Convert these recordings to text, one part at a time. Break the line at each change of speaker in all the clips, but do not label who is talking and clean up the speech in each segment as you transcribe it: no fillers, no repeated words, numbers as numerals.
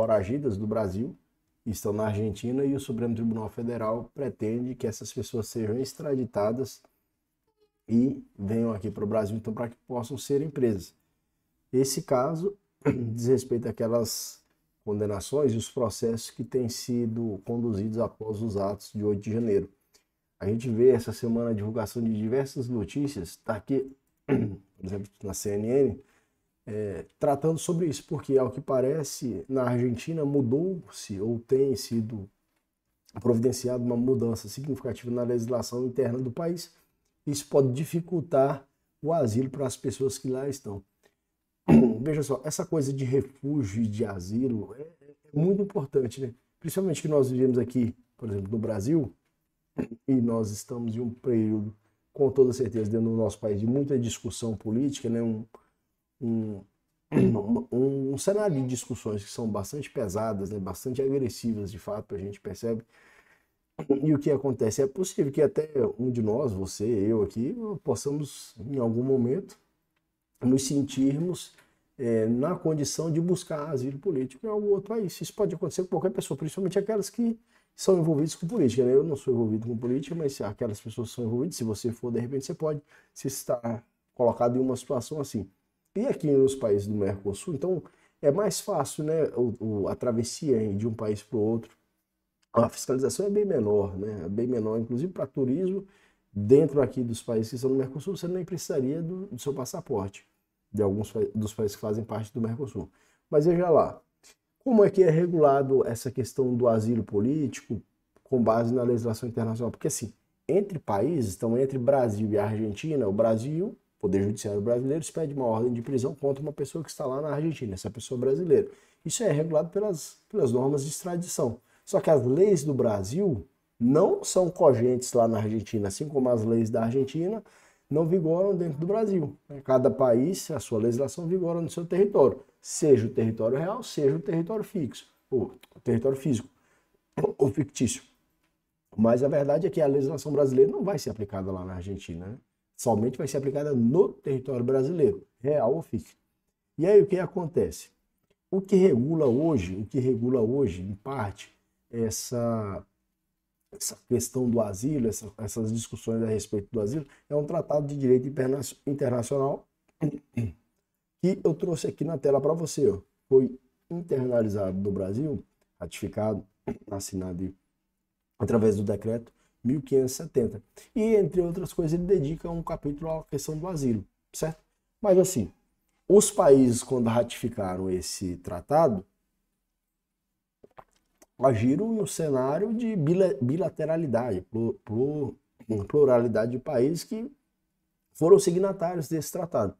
foragidas do Brasil, estão na Argentina e o Supremo Tribunal Federal pretende que essas pessoas sejam extraditadas e venham aqui para o Brasil, então, para que possam ser presas. Esse caso diz respeito àquelas condenações e os processos que têm sido conduzidos após os atos de 8 de janeiro. A gente vê essa semana a divulgação de diversas notícias, tá aqui, por exemplo, na CNN, tratando sobre isso, porque, ao que parece, na Argentina mudou-se ou tem sido providenciada uma mudança significativa na legislação interna do país. Isso pode dificultar o asilo para as pessoas que lá estão. Veja só, essa coisa de refúgio e de asilo é muito importante, né? Principalmente que nós vivemos aqui, por exemplo, no Brasil, e nós estamos em um período, com toda certeza, dentro do nosso país, de muita discussão política, né? Um cenário de discussões que são bastante pesadas, né? Bastante agressivas, de fato, a gente percebe. E o que acontece? É possível que até um de nós, você, eu aqui, possamos, em algum momento, nos sentirmos na condição de buscar asilo político em algum outro país. Isso pode acontecer com qualquer pessoa, principalmente aquelas que são envolvidas com política, né? Eu não sou envolvido com política, mas aquelas pessoas que são envolvidas, se você for, de repente, você pode se estar colocado em uma situação assim. E aqui nos países do Mercosul, então, é mais fácil, né, a travessia de um país para o outro. A fiscalização é bem menor, né? É bem menor, inclusive para turismo, dentro aqui dos países que estão no Mercosul, você nem precisaria do seu passaporte, de alguns dos países que fazem parte do Mercosul. Mas veja lá, como é que é regulado essa questão do asilo político com base na legislação internacional? Porque assim, entre países, então entre Brasil e Argentina, o Brasil, o Poder Judiciário brasileiro, expede uma ordem de prisão contra uma pessoa que está lá na Argentina, essa pessoa brasileira. Isso é regulado pelas normas de extradição. Só que as leis do Brasil não são cogentes lá na Argentina, assim como as leis da Argentina não vigoram dentro do Brasil. Cada país, a sua legislação vigora no seu território, seja o território real, seja o território fixo, ou o território físico, ou fictício. Mas a verdade é que a legislação brasileira não vai ser aplicada lá na Argentina, né? Somente vai ser aplicada no território brasileiro, real ou fictício. E aí o que acontece? O que regula hoje, em parte, essa questão do asilo, essas discussões a respeito do asilo, é um tratado de direito internacional que eu trouxe aqui na tela para você. Ó. Foi internalizado no Brasil, ratificado, assinado através do decreto 1570. E, entre outras coisas, ele dedica um capítulo à questão do asilo, certo? Mas, assim, os países, quando ratificaram esse tratado, agiram no cenário de bilateralidade, pluralidade de países que foram signatários desse tratado.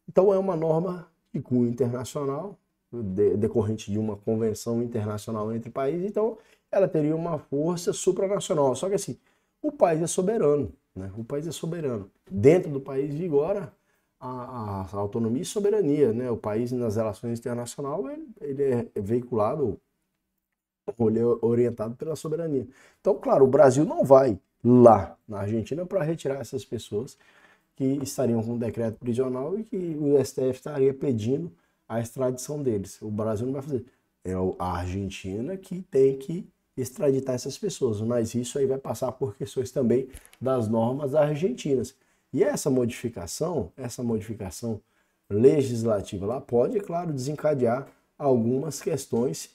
Então é uma norma de cunho internacional, decorrente de uma convenção internacional entre países, então ela teria uma força supranacional. Só que assim, o país é soberano, né? O país é soberano. Dentro do país vigora a autonomia e soberania, né? O país nas relações internacionais ele é veiculado, ele é orientado pela soberania. Então, claro, o Brasil não vai lá na Argentina para retirar essas pessoas que estariam com um decreto prisional e que o STF estaria pedindo a extradição deles. O Brasil não vai fazer. É a Argentina que tem que extraditar essas pessoas, mas isso aí vai passar por questões também das normas argentinas. E essa modificação legislativa lá pode, é claro, desencadear algumas questões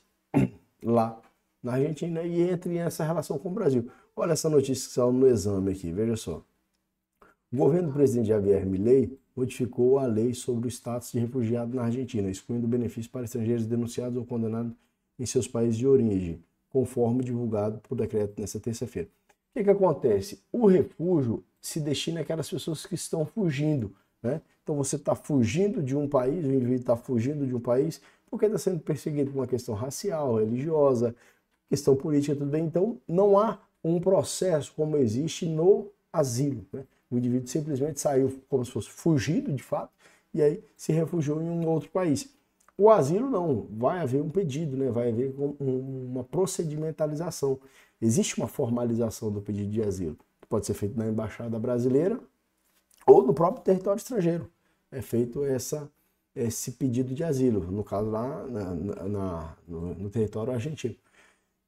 lá na Argentina e entre essa relação com o Brasil. Olha essa notícia que saiu no Exame aqui, veja só. O governo do presidente Javier Milei modificou a lei sobre o status de refugiado na Argentina, excluindo benefícios para estrangeiros denunciados ou condenados em seus países de origem, conforme divulgado por decreto nesta terça-feira. O que acontece? O refúgio se destina àquelas pessoas que estão fugindo, né? Então você está fugindo de um país, o indivíduo está fugindo de um país porque está sendo perseguido por uma questão racial, religiosa, questão política, tudo bem. Então não há um processo como existe no asilo, né? O indivíduo simplesmente saiu como se fosse fugido, de fato, e aí se refugiou em um outro país. O asilo não, vai haver um pedido, né? Vai haver uma procedimentalização. Existe uma formalização do pedido de asilo. Pode ser feito na embaixada brasileira ou no próprio território estrangeiro. É feito essa esse pedido de asilo, no caso lá no território argentino.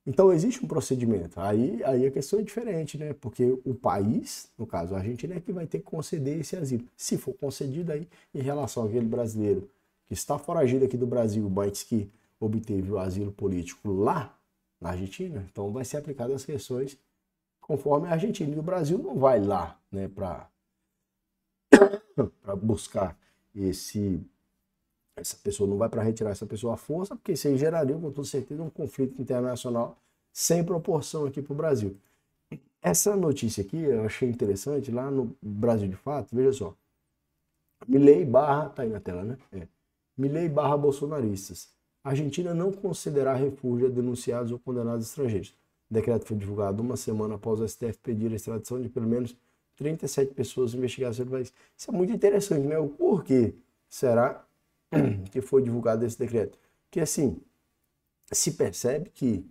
Então existe um procedimento. Aí a questão é diferente, né? Porque o país, no caso a Argentina, é que vai ter que conceder esse asilo. Se for concedido aí, em relação àquele brasileiro que está foragido aqui do Brasil, mas que obteve o asilo político lá na Argentina, então vai ser aplicado as questões conforme a Argentina. E o Brasil não vai lá, né, para buscar essa pessoa, não vai para retirar essa pessoa à força, porque isso aí geraria, com toda certeza, um conflito internacional sem proporção aqui para o Brasil. Essa notícia aqui eu achei interessante, lá no Brasil de Fato, veja só. Milei barra, tá aí na tela, né? Milei barra bolsonaristas. A Argentina não considerará refúgio a denunciados ou condenados estrangeiros. O decreto foi divulgado uma semana após o STF pedir a extradição de pelo menos 37 pessoas investigadas pelo país. Isso é muito interessante, né? O porquê será que foi divulgado esse decreto? Porque assim, se percebe que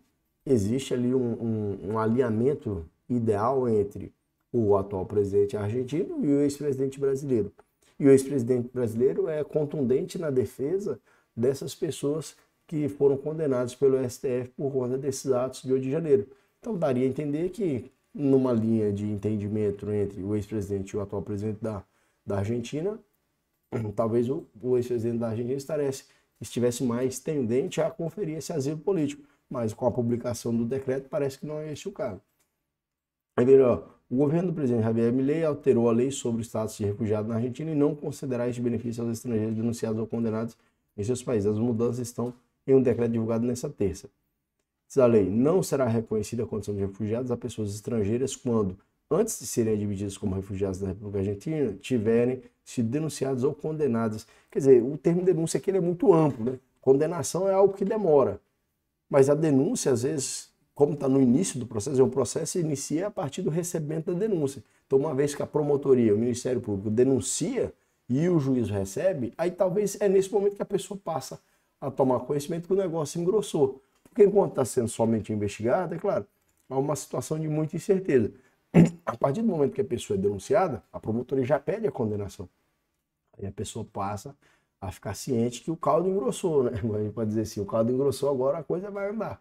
existe ali um alinhamento ideal entre o atual presidente argentino e o ex-presidente brasileiro. E o ex-presidente brasileiro é contundente na defesa dessas pessoas que foram condenadas pelo STF por conta desses atos de 8 de janeiro. Então daria a entender que, numa linha de entendimento entre o ex-presidente e o atual presidente da Argentina, talvez o ex-presidente da Argentina estivesse mais tendente a conferir esse asilo político. Mas com a publicação do decreto parece que não é esse o caso. Aí, o governo do presidente Javier Milei alterou a lei sobre o status de refugiado na Argentina e não considerar este benefício aos estrangeiros denunciados ou condenados em seus países. As mudanças estão em um decreto divulgado nesta terça. Diz a lei, não será reconhecida a condição de refugiados a pessoas estrangeiras quando, antes de serem admitidas como refugiados da República Argentina, tiverem sido denunciados ou condenados. Quer dizer, o termo denúncia aqui é muito amplo, né? Condenação é algo que demora. Mas a denúncia, às vezes, como está no início do processo, o processo inicia a partir do recebimento da denúncia. Então, uma vez que a promotoria, o Ministério Público, denuncia e o juiz recebe, aí talvez é nesse momento que a pessoa passa a tomar conhecimento que o negócio engrossou. Porque enquanto está sendo somente investigada, é claro, há uma situação de muita incerteza. A partir do momento que a pessoa é denunciada, a promotoria já pede a condenação. Aí a pessoa passa a ficar ciente que o caldo engrossou, né? A gente pode dizer assim, o caldo engrossou, agora a coisa vai andar.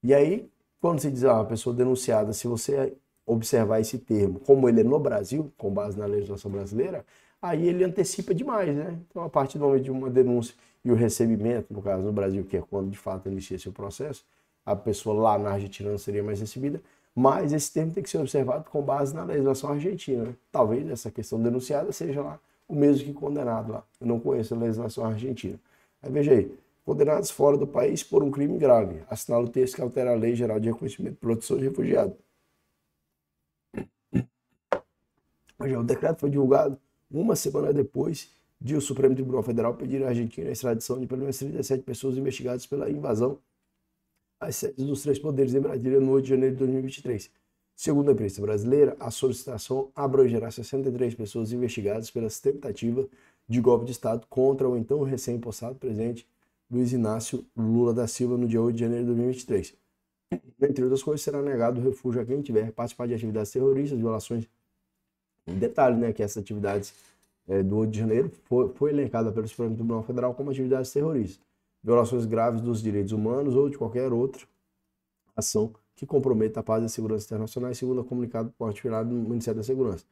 E aí, quando se diz uma pessoa denunciada, se você observar esse termo, como ele é no Brasil, com base na legislação brasileira, aí ele antecipa demais, né? Então, a partir do momento de uma denúncia e o recebimento, no caso no Brasil, que é quando de fato inicia-se o processo, a pessoa lá na Argentina não seria mais recebida, mas esse termo tem que ser observado com base na legislação argentina, né? Talvez essa questão denunciada seja lá o mesmo que condenado lá. Eu não conheço a legislação argentina. Aí veja aí, condenados fora do país por um crime grave. Assinala o texto que altera a Lei Geral de Reconhecimento e Proteção de Refugiados. O decreto foi divulgado uma semana depois de o Supremo Tribunal Federal pedir à Argentina a extradição de pelo menos 37 pessoas investigadas pela invasão às sedes dos 3 poderes em Brasília no 8 de janeiro de 2023. Segundo a imprensa brasileira, a solicitação abrangerá 63 pessoas investigadas pelas tentativas de golpe de Estado contra o então recém-possado presidente Luiz Inácio Lula da Silva no dia 8 de janeiro de 2023. Entre outras coisas, será negado o refúgio a quem tiver participado de atividades terroristas, violações. Um detalhe, né, que essas atividades do 8 de janeiro foi elencada pelo Supremo Tribunal Federal como atividades terroristas, violações graves dos direitos humanos ou de qualquer outra ação que comprometa a paz e a segurança internacional, segundo o comunicado particular do Ministério da Segurança.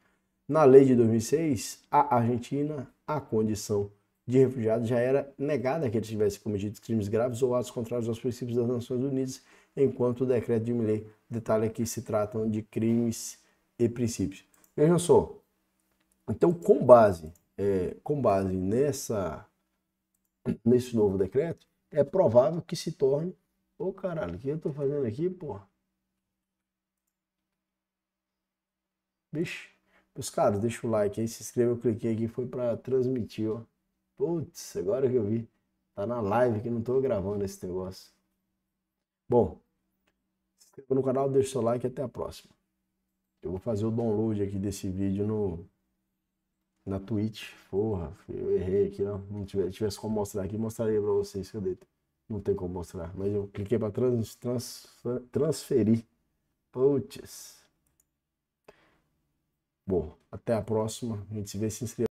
Na lei de 2006, a Argentina, a condição de refugiado já era negada a que eles tivessem cometido crimes graves ou atos contrários aos princípios das Nações Unidas, enquanto o decreto de Milei detalha que se tratam de crimes e princípios. Vejam só, então com base nesse novo decreto, é provável que se torne... Ô caralho, o que eu tô fazendo aqui, porra? Bicho, os caras, deixa o like aí, se inscreva, eu cliquei aqui, foi pra transmitir, ó. Putz, agora que eu vi. Tá na live que não tô gravando esse negócio. Bom, se inscreva no canal, deixa o seu like e até a próxima. Eu vou fazer o download aqui desse vídeo na Twitch. Porra, eu errei aqui, ó. Não tivesse como mostrar aqui, mostraria pra vocês. Cadê? Não tem como mostrar, mas eu cliquei pra transferir. Putz. Bom, até a próxima. A gente se vê, se inscreva.